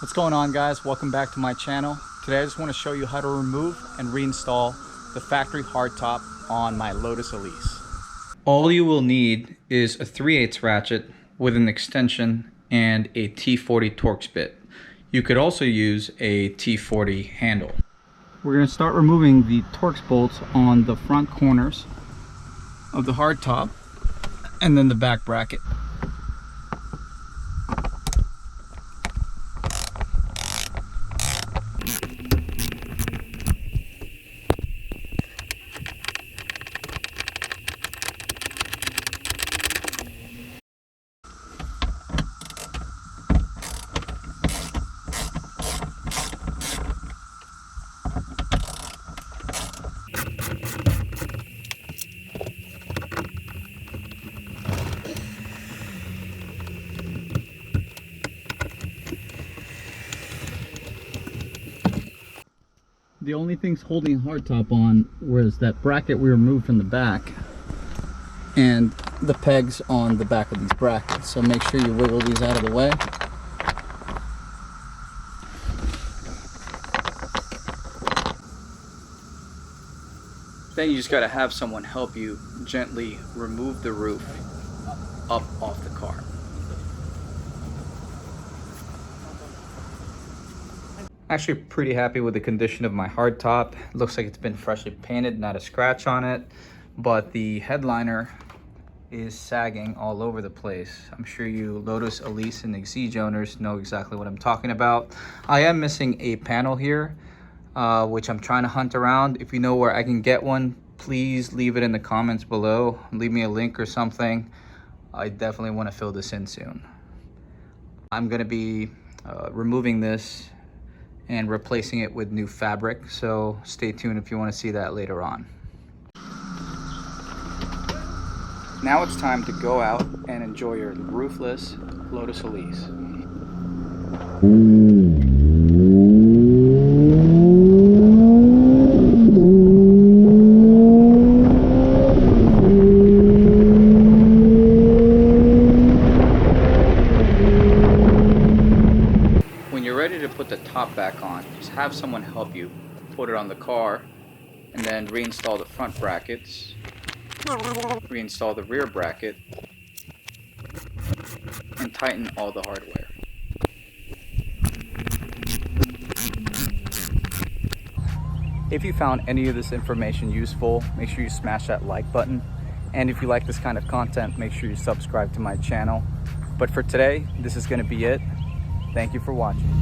What's going on, guys? Welcome back to my channel. Today I just want to show you how to remove and reinstall the factory hardtop on my Lotus Elise. All you will need is a 3/8 ratchet with an extension and a T40 Torx bit. You could also use a T40 handle. We're going to start removing the Torx bolts on the front corners of the hardtop and then the back bracket. The only things holding hardtop on was that bracket we removed from the back and the pegs on the back of these brackets. So make sure you wiggle these out of the way. Then you just got to have someone help you gently remove the roof up off the car. Actually pretty happy with the condition of my hardtop. It looks like it's been freshly painted, not a scratch on it, but the headliner is sagging all over the place. I'm sure you Lotus Elise and Exige owners know exactly what I'm talking about. I am missing a panel here, which I'm trying to hunt around. If you know where I can get one, please leave it in the comments below. Leave me a link or something. I definitely want to fill this in soon. I'm going to be removing this and replacing it with new fabric, so stay tuned if you want to see that later on. Now it's time to go out and enjoy your roofless Lotus Elise. Ready to put the top back on, just have someone help you put it on the car and then reinstall the front brackets, reinstall the rear bracket, and tighten all the hardware. If you found any of this information useful, make sure you smash that like button, and if you like this kind of content, make sure you subscribe to my channel. But for today, this is going to be it. Thank you for watching.